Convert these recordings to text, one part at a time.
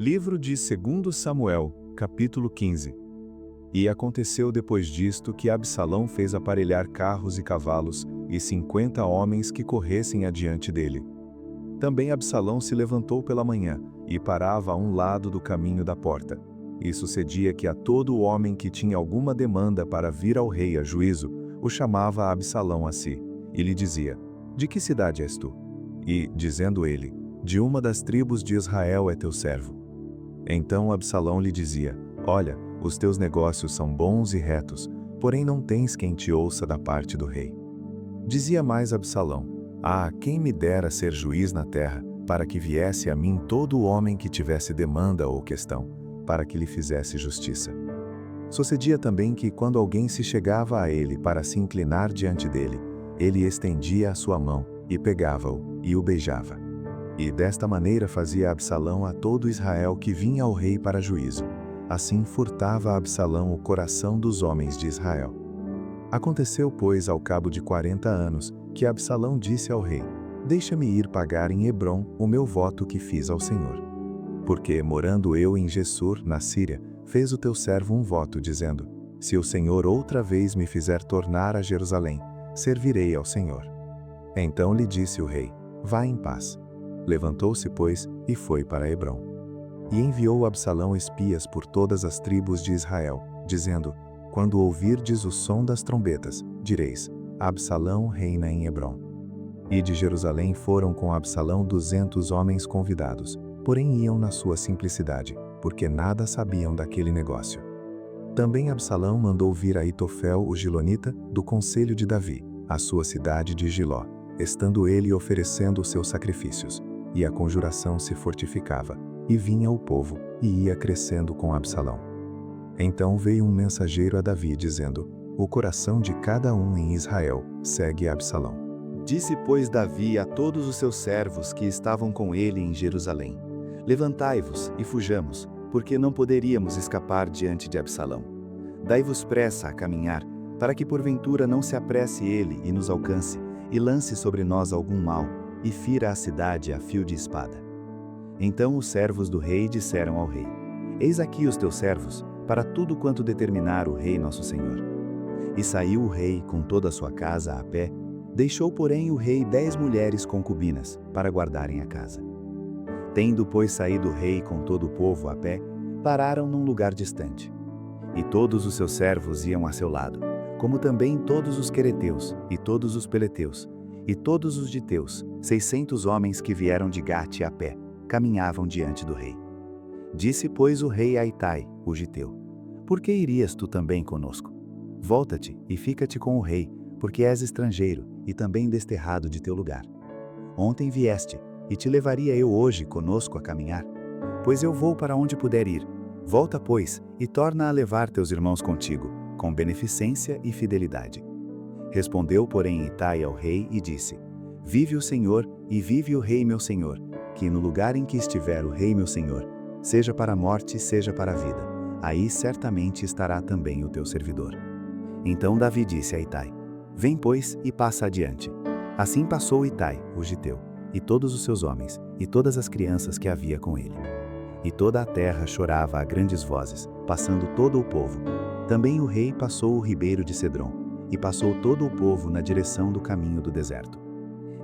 Livro de 2 Samuel, capítulo 15. E aconteceu depois disto que Absalão fez aparelhar carros e cavalos e 50 homens que corressem adiante dele. Também Absalão se levantou pela manhã e parava a um lado do caminho da porta. E sucedia que a todo homem que tinha alguma demanda para vir ao rei a juízo, o chamava Absalão a si, e lhe dizia: De que cidade és tu? E, dizendo ele: De uma das tribos de Israel é teu servo. Então Absalão lhe dizia: Olha, os teus negócios são bons e retos, porém não tens quem te ouça da parte do rei. Dizia mais Absalão: Ah, quem me dera ser juiz na terra, para que viesse a mim todo homem que tivesse demanda ou questão, para que lhe fizesse justiça. Sucedia também que, quando alguém se chegava a ele para se inclinar diante dele, ele estendia a sua mão e pegava-o e o beijava. E desta maneira fazia Absalão a todo Israel que vinha ao rei para juízo. Assim furtava Absalão o coração dos homens de Israel. Aconteceu, pois, ao cabo de 40 anos, que Absalão disse ao rei: Deixa-me ir pagar em Hebrom o meu voto que fiz ao Senhor. Porque, morando eu em Gessur, na Síria, fez o teu servo um voto, dizendo: Se o Senhor outra vez me fizer tornar a Jerusalém, servirei ao Senhor. Então lhe disse o rei: Vá em paz. Levantou-se, pois, e foi para Hebrom. E enviou Absalão espias por todas as tribos de Israel, dizendo: Quando ouvirdes o som das trombetas, direis: Absalão reina em Hebrom. E de Jerusalém foram com Absalão 200 homens convidados, porém iam na sua simplicidade, porque nada sabiam daquele negócio. Também Absalão mandou vir Aitofel o Gilonita, do conselho de Davi, à sua cidade de Giló, estando ele oferecendo os seus sacrifícios. E a conjuração se fortificava, e vinha o povo, e ia crescendo com Absalão. Então veio um mensageiro a Davi, dizendo: O coração de cada um em Israel segue Absalão. Disse, pois, Davi a todos os seus servos que estavam com ele em Jerusalém: Levantai-vos e fujamos, porque não poderíamos escapar diante de Absalão. Dai-vos pressa a caminhar, para que porventura não se apresse ele e nos alcance, e lance sobre nós algum mal, e fira a cidade a fio de espada. Então os servos do rei disseram ao rei: Eis aqui os teus servos, para tudo quanto determinar o rei nosso senhor. E saiu o rei com toda a sua casa a pé, deixou, porém, o rei 10 mulheres concubinas, para guardarem a casa. Tendo, pois, saído o rei com todo o povo a pé, pararam num lugar distante. E todos os seus servos iam a seu lado, como também todos os quereteus, e todos os peleteus, e todos os giteus, 600 homens que vieram de Gate a pé, caminhavam diante do rei. Disse, pois, o rei a Itai, o giteu: Por que irias tu também conosco? Volta-te e fica-te com o rei, porque és estrangeiro e também desterrado de teu lugar. Ontem vieste, e te levaria eu hoje conosco a caminhar? Pois eu vou para onde puder ir. Volta, pois, e torna a levar teus irmãos contigo, com beneficência e fidelidade. Respondeu, porém, Itai ao rei e disse: Vive o Senhor, e vive o rei meu senhor, que no lugar em que estiver o rei meu senhor, seja para a morte, seja para a vida, aí certamente estará também o teu servidor. Então Davi disse a Itai: Vem, pois, e passa adiante. Assim passou Itai, o giteu, e todos os seus homens, e todas as crianças que havia com ele. E toda a terra chorava a grandes vozes, passando todo o povo. Também o rei passou o ribeiro de Cedron, e passou todo o povo na direção do caminho do deserto.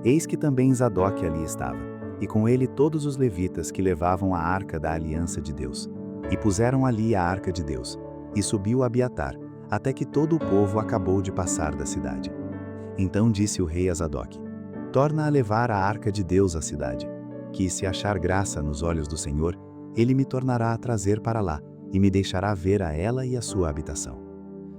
Eis que também Zadok ali estava, e com ele todos os levitas que levavam a arca da aliança de Deus. E puseram ali a arca de Deus, e subiu Abiatar, até que todo o povo acabou de passar da cidade. Então disse o rei a Zadok: Torna a levar a arca de Deus à cidade, que se achar graça nos olhos do Senhor, ele me tornará a trazer para lá, e me deixará ver a ela e a sua habitação.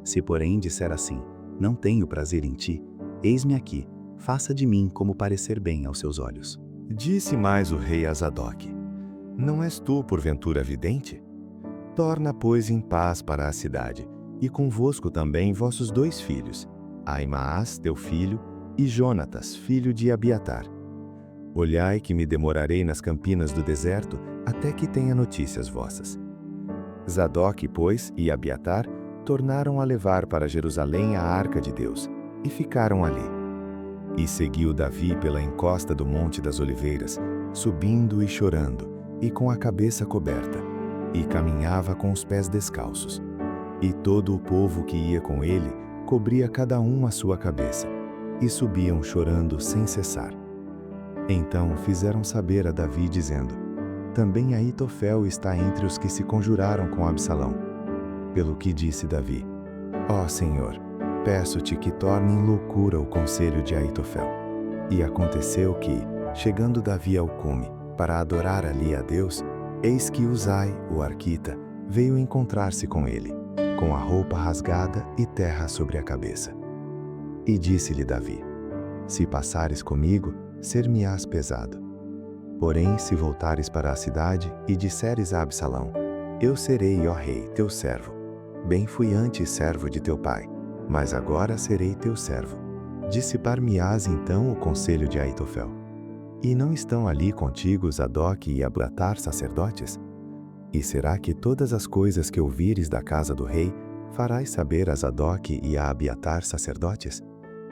Se porém disser assim: Não tenho prazer em ti, eis-me aqui, faça de mim como parecer bem aos seus olhos. Disse mais o rei a Zadok: Não és tu, porventura, vidente? Torna, pois, em paz para a cidade, e convosco também vossos 2 filhos, Aimaas, teu filho, e Jonatas, filho de Abiatar. Olhai que me demorarei nas campinas do deserto, até que tenha notícias vossas. Zadok, pois, e Abiatar tornaram a levar para Jerusalém a arca de Deus, e ficaram ali. E seguiu Davi pela encosta do Monte das Oliveiras, subindo e chorando, e com a cabeça coberta, e caminhava com os pés descalços. E todo o povo que ia com ele cobria cada um a sua cabeça, e subiam chorando sem cessar. Então fizeram saber a Davi, dizendo: também Aitofel está entre os que se conjuraram com Absalão. Pelo que disse Davi: ó Senhor, peço-te que torne em loucura o conselho de Aitofel. E aconteceu que, chegando Davi ao cume, para adorar ali a Deus, eis que Uzai, o arquita, veio encontrar-se com ele, com a roupa rasgada e terra sobre a cabeça. E disse-lhe Davi: se passares comigo, ser-me-ás pesado. Porém, se voltares para a cidade e disseres a Absalão: eu serei, ó rei, teu servo. Bem fui antes servo de teu pai, mas agora serei teu servo. Dissipar-me-ás então o conselho de Aitofel. E não estão ali contigo Zadok e Abiatar sacerdotes? E será que todas as coisas que ouvires da casa do rei farás saber a Zadok e a Abiatar sacerdotes?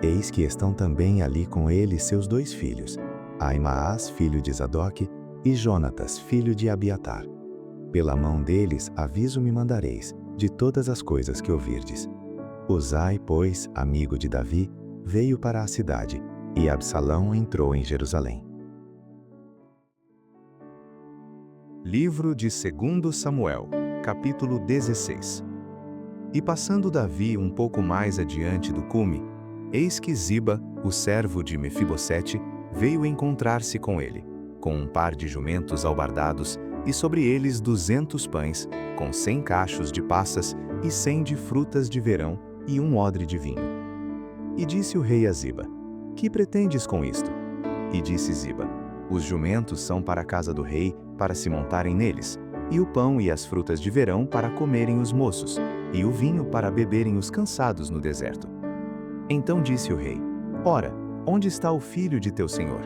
Eis que estão também ali com ele seus 2 filhos, Aimaas, filho de Zadok, e Jonatas, filho de Abiatar. Pela mão deles aviso me mandareis, de todas as coisas que ouvirdes. Uzai, pois, amigo de Davi, veio para a cidade, e Absalão entrou em Jerusalém. Livro de 2 Samuel, capítulo 16. E passando Davi um pouco mais adiante do cume, eis que Ziba, o servo de Mefibosete, veio encontrar-se com ele, com um par de jumentos albardados, e sobre eles 200 pães, com 100 cachos de passas e 100 de frutas de verão, e um odre de vinho. E disse o rei a Ziba: que pretendes com isto? E disse Ziba: os jumentos são para a casa do rei, para se montarem neles, e o pão e as frutas de verão para comerem os moços, e o vinho para beberem os cansados no deserto. Então disse o rei: ora, onde está o filho de teu senhor?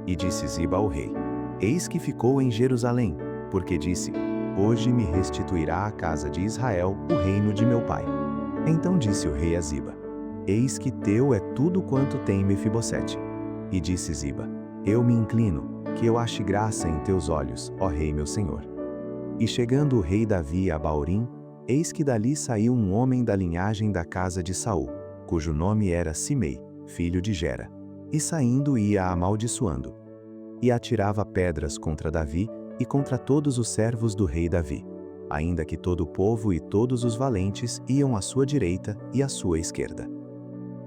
E disse Ziba ao rei: eis que ficou em Jerusalém, porque disse: hoje me restituirá a casa de Israel o reino de meu pai. Então disse o rei a Ziba: eis que teu é tudo quanto tem Mefibosete. E disse Ziba: eu me inclino, que eu ache graça em teus olhos, ó rei meu senhor. E chegando o rei Davi a Baorim, eis que dali saiu um homem da linhagem da casa de Saul, cujo nome era Simei, filho de Gera, e saindo ia amaldiçoando. E atirava pedras contra Davi e contra todos os servos do rei Davi, ainda que todo o povo e todos os valentes iam à sua direita e à sua esquerda.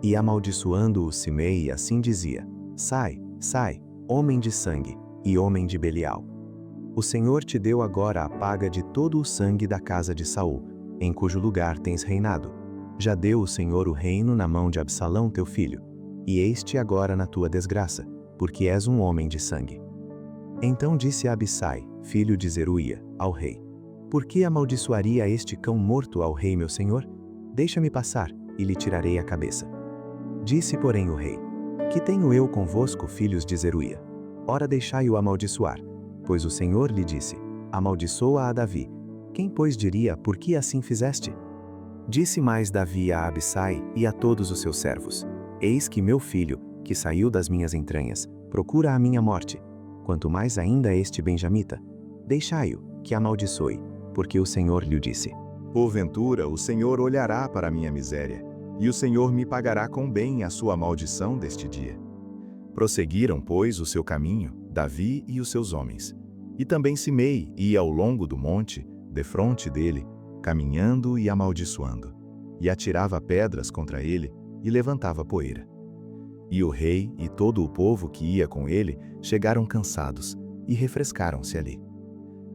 E amaldiçoando-o Simei, assim dizia: sai, sai, homem de sangue, e homem de Belial. O Senhor te deu agora a paga de todo o sangue da casa de Saul, em cujo lugar tens reinado. Já deu o Senhor o reino na mão de Absalão teu filho, e eis-te agora na tua desgraça, porque és um homem de sangue. Então disse Abissai, filho de Zeruia, ao rei: por que amaldiçoaria este cão morto ao rei meu senhor? Deixa-me passar, e lhe tirarei a cabeça. Disse, porém, o rei: que tenho eu convosco, filhos de Zeruia? Ora, deixai-o amaldiçoar. Pois o Senhor lhe disse: amaldiçoa a Davi. Quem, pois, diria: por que assim fizeste? Disse mais Davi a Abissai e a todos os seus servos: eis que meu filho, que saiu das minhas entranhas, procura a minha morte. Quanto mais ainda este benjamita. Deixai-o, que amaldiçoe, porque o Senhor lhe disse: Porventura o Senhor olhará para a minha miséria, e o Senhor me pagará com bem a sua maldição deste dia. Prosseguiram, pois, o seu caminho, Davi e os seus homens. E também Simei ia ao longo do monte, defronte dele, caminhando e amaldiçoando, e atirava pedras contra ele, e levantava poeira. E o rei e todo o povo que ia com ele chegaram cansados, e refrescaram-se ali.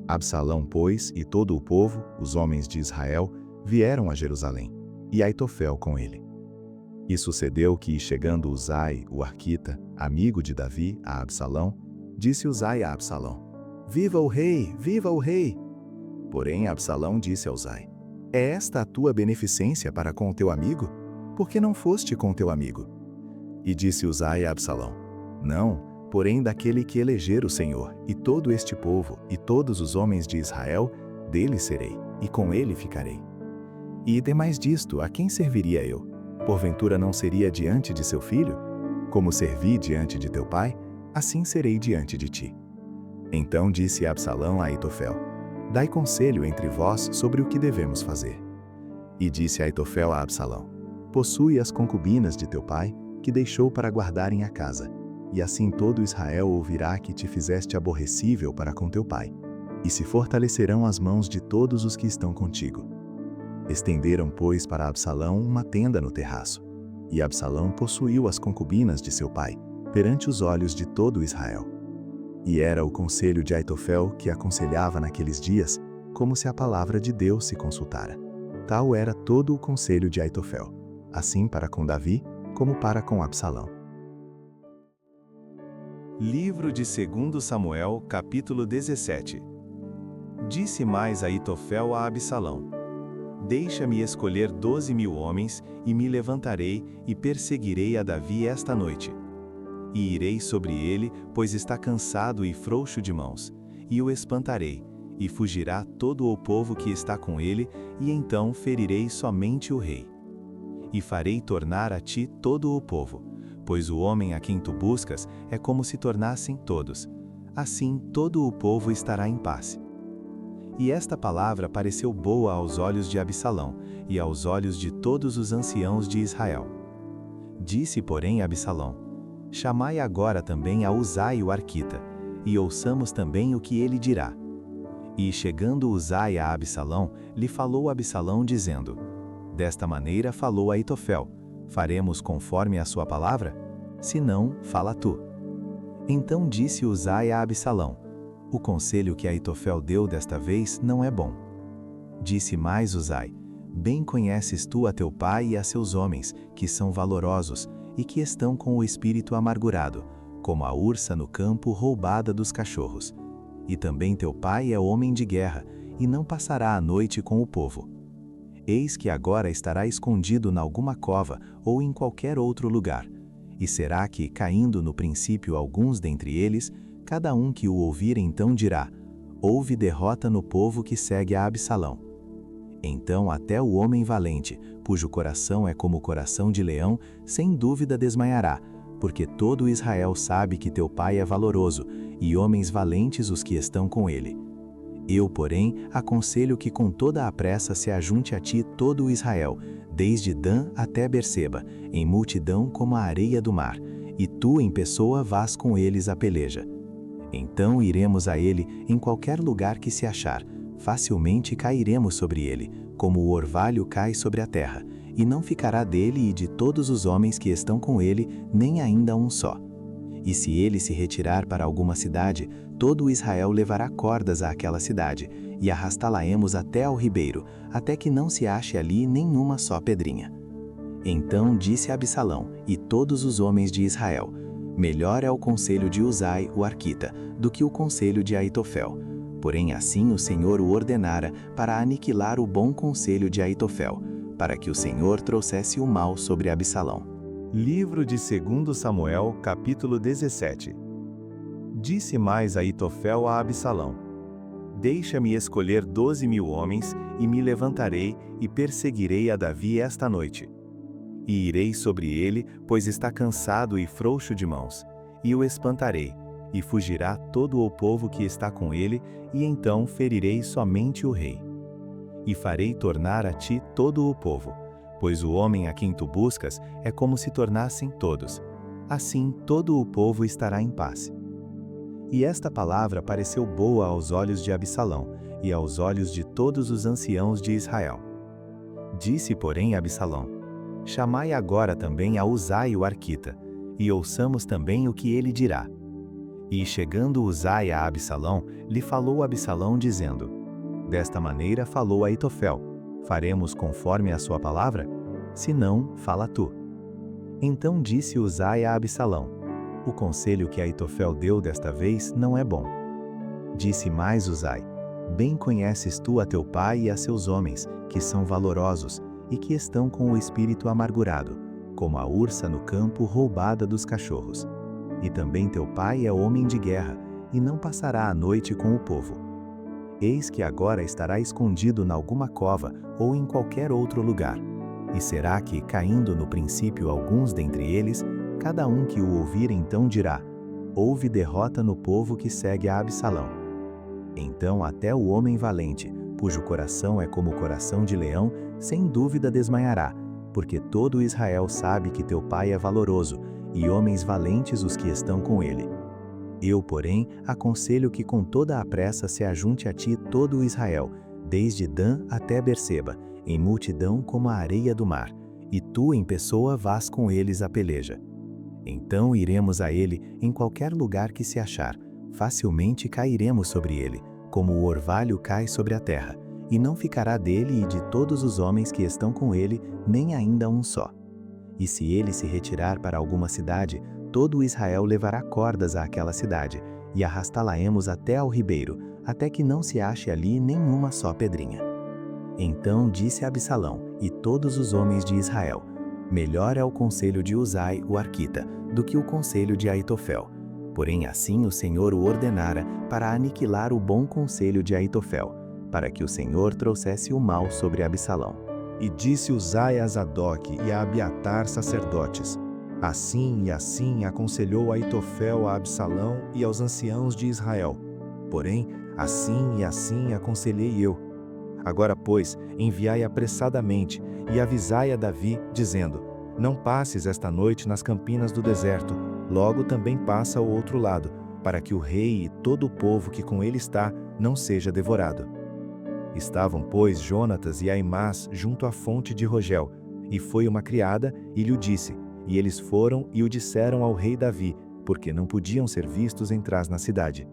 Absalão, pois, e todo o povo, os homens de Israel, vieram a Jerusalém, e Aitofel com ele. E sucedeu que, chegando Uzai, o arquita, amigo de Davi, a Absalão, disse Uzai a Absalão: viva o rei, viva o rei! Porém Absalão disse a Uzai: é esta a tua beneficência para com o teu amigo? Por que não foste com teu amigo? E disse Uzai a Absalão: não, porém daquele que eleger o Senhor, e todo este povo, e todos os homens de Israel, dele serei, e com ele ficarei. E demais disto, a quem serviria eu? Porventura não seria diante de seu filho? Como servi diante de teu pai, assim serei diante de ti. Então disse Absalão a Aitofel: Dai conselho entre vós sobre o que devemos fazer. E disse Aitofel a Absalão: Possui as concubinas de teu pai, que deixou para guardarem a casa, e assim todo Israel ouvirá que te fizeste aborrecível para com teu pai, e se fortalecerão as mãos de todos os que estão contigo. Estenderam, pois, para Absalão uma tenda no terraço, e Absalão possuiu as concubinas de seu pai, perante os olhos de todo Israel. E era o conselho de Aitofel que aconselhava naqueles dias, como se a palavra de Deus se consultara. Tal era todo o conselho de Aitofel, assim para com Davi, como para com Absalão. Livro de 2 Samuel, capítulo 17. Disse mais Aitofel a Absalão: Deixa-me escolher 12.000 homens, e me levantarei e perseguirei a Davi esta noite. E irei sobre ele, pois está cansado e frouxo de mãos, e o espantarei, e fugirá todo o povo que está com ele, e então ferirei somente o rei. E farei tornar a ti todo o povo, pois o homem a quem tu buscas é como se tornassem todos. Assim todo o povo estará em paz. E esta palavra pareceu boa aos olhos de Absalão, e aos olhos de todos os anciãos de Israel. Disse, porém, Absalão: Chamai agora também a Uzai o arquita, e ouçamos também o que ele dirá. E chegando Uzai a Absalão, lhe falou Absalão dizendo: Desta maneira falou Aitofel: Faremos conforme a sua palavra? Se não, fala tu. Então disse Uzai a Absalão: O conselho que Aitofel deu desta vez não é bom. Disse mais Uzai: Bem conheces tu a teu pai e a seus homens, que são valorosos, e que estão com o espírito amargurado, como a ursa no campo roubada dos cachorros. E também teu pai é homem de guerra, e não passará a noite com o povo. Eis que agora estará escondido nalguma cova ou em qualquer outro lugar. E será que, caindo no princípio alguns dentre eles, cada um que o ouvir então dirá: Houve derrota no povo que segue a Absalão. Então até o homem valente, cujo coração é como o coração de leão, sem dúvida desmaiará, porque todo Israel sabe que teu pai é valoroso, e homens valentes os que estão com ele. Eu, porém, aconselho que com toda a pressa se ajunte a ti todo o Israel, desde Dan até Berseba, em multidão como a areia do mar, e tu em pessoa vás com eles à peleja. Então iremos a ele em qualquer lugar que se achar, facilmente cairemos sobre ele, como o orvalho cai sobre a terra, e não ficará dele e de todos os homens que estão com ele, nem ainda um só. E se ele se retirar para alguma cidade, todo Israel levará cordas àquela cidade, e arrastá-la-emos até ao ribeiro, até que não se ache ali nenhuma só pedrinha. Então disse Absalão e todos os homens de Israel: Melhor é o conselho de Uzai, o arquita, do que o conselho de Aitofel. Porém assim o Senhor o ordenara para aniquilar o bom conselho de Aitofel, para que o Senhor trouxesse o mal sobre Absalão. Livro de 2 Samuel, capítulo 17. Disse mais Aitofel a Absalão: Deixa-me escolher 12.000 homens, e me levantarei e perseguirei a Davi esta noite. E irei sobre ele, pois está cansado e frouxo de mãos, e o espantarei, e fugirá todo o povo que está com ele, e então ferirei somente o rei. E farei tornar a ti todo o povo, pois o homem a quem tu buscas é como se tornassem todos. Assim todo o povo estará em paz. E esta palavra pareceu boa aos olhos de Absalão, e aos olhos de todos os anciãos de Israel. Disse, porém, Absalão: Chamai agora também a Uzai o arquita, e ouçamos também o que ele dirá. E chegando Uzai a Absalão, lhe falou Absalão dizendo: Desta maneira falou Aitofel: Faremos conforme a sua palavra? Se não, fala tu. Então disse Uzai a Absalão: O conselho que Aitofel deu desta vez não é bom. Disse mais Uzai: Bem conheces tu a teu pai e a seus homens, que são valorosos, e que estão com o espírito amargurado, como a ursa no campo roubada dos cachorros. E também teu pai é homem de guerra, e não passará a noite com o povo. Eis que agora estará escondido nalguma cova ou em qualquer outro lugar. E será que, caindo no princípio alguns dentre eles, cada um que o ouvir então dirá: houve derrota no povo que segue a Absalão. Então até o homem valente, cujo coração é como o coração de leão, sem dúvida desmaiará, porque todo Israel sabe que teu pai é valoroso, e homens valentes os que estão com ele. Eu, porém, aconselho que com toda a pressa se ajunte a ti todo o Israel, desde Dan até Berseba, em multidão como a areia do mar, e tu em pessoa vás com eles à peleja. Então iremos a ele em qualquer lugar que se achar, facilmente cairemos sobre ele, como o orvalho cai sobre a terra, e não ficará dele e de todos os homens que estão com ele, nem ainda um só. E se ele se retirar para alguma cidade, todo Israel levará cordas àquela cidade, e arrastá-la-emos até ao ribeiro, até que não se ache ali nenhuma só pedrinha. Então disse Absalão e todos os homens de Israel: melhor é o conselho de Uzai, o arquita, do que o conselho de Aitofel. Porém assim o Senhor o ordenara para aniquilar o bom conselho de Aitofel, para que o Senhor trouxesse o mal sobre Absalão. E disse Uzai a Zadok e a Abiatar sacerdotes: assim e assim aconselhou Aitofel a Absalão e aos anciãos de Israel. Porém, assim e assim aconselhei eu. Agora, pois, enviai apressadamente e avisai a Davi, dizendo: não passes esta noite nas campinas do deserto, logo também passa ao outro lado, para que o rei e todo o povo que com ele está não seja devorado. Estavam, pois, Jonatas e Aimás junto à fonte de Rogel, e foi uma criada e lhe o disse, e eles foram e o disseram ao rei Davi, porque não podiam ser vistos entrar na cidade.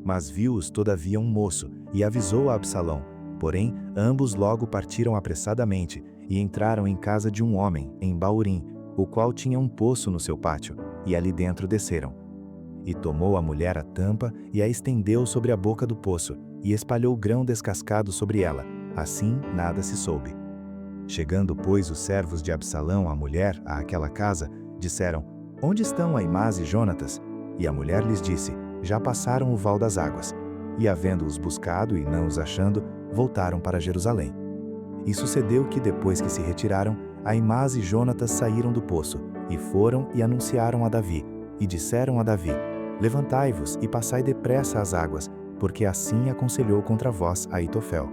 Mas viu-os todavia um moço, e avisou a Absalão. Porém, ambos logo partiram apressadamente, e entraram em casa de um homem, em Baurim, o qual tinha um poço no seu pátio, e ali dentro desceram. E tomou a mulher a tampa, e a estendeu sobre a boca do poço, e espalhou grão descascado sobre ela, assim nada se soube. Chegando, pois, os servos de Absalão, a mulher, àquela casa, disseram: onde estão Aimás e Jonatas? E a mulher lhes disse: já passaram o val das águas. E havendo-os buscado e não os achando, voltaram para Jerusalém. E sucedeu que depois que se retiraram, Aimás e Jonatas saíram do poço, e foram e anunciaram a Davi, e disseram a Davi: levantai-vos e passai depressa as águas, porque assim aconselhou contra vós Aitofel.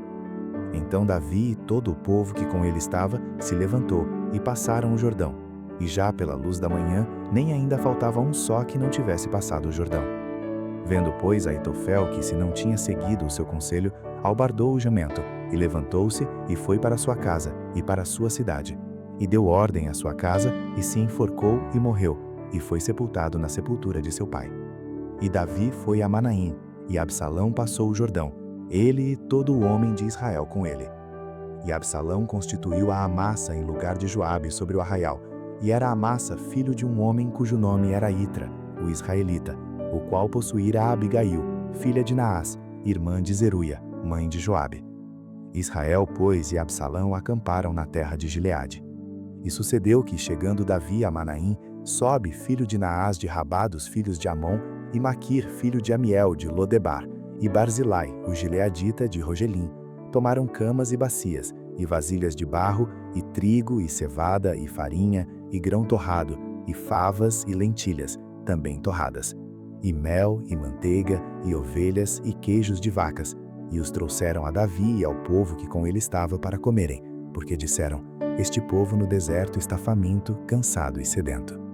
Então Davi e todo o povo que com ele estava se levantou e passaram o Jordão, e já pela luz da manhã nem ainda faltava um só que não tivesse passado o Jordão. Vendo, pois, Aitofel que se não tinha seguido o seu conselho, albardou o jumento, e levantou-se e foi para sua casa e para a sua cidade, e deu ordem à sua casa, e se enforcou e morreu, e foi sepultado na sepultura de seu pai. E Davi foi a Manaim, e Absalão passou o Jordão, ele e todo o homem de Israel com ele. E Absalão constituiu a Amassa em lugar de Joabe sobre o arraial, e era Amassa filho de um homem cujo nome era Itra, o israelita, o qual possuíra a Abigail, filha de Naás, irmã de Zeruia, mãe de Joabe. Israel, pois, e Absalão acamparam na terra de Gileade. E sucedeu que, chegando Davi a Manaim, Sobe, filho de Naás de Rabá dos filhos de Amon, e Maquir, filho de Amiel de Lodebar, e Barzilai, o gileadita de Rogelim, tomaram camas e bacias, e vasilhas de barro, e trigo, e cevada, e farinha, e grão torrado, e favas e lentilhas, também torradas, e mel, e manteiga, e ovelhas, e queijos de vacas, e os trouxeram a Davi e ao povo que com ele estava para comerem, porque disseram: este povo no deserto está faminto, cansado e sedento.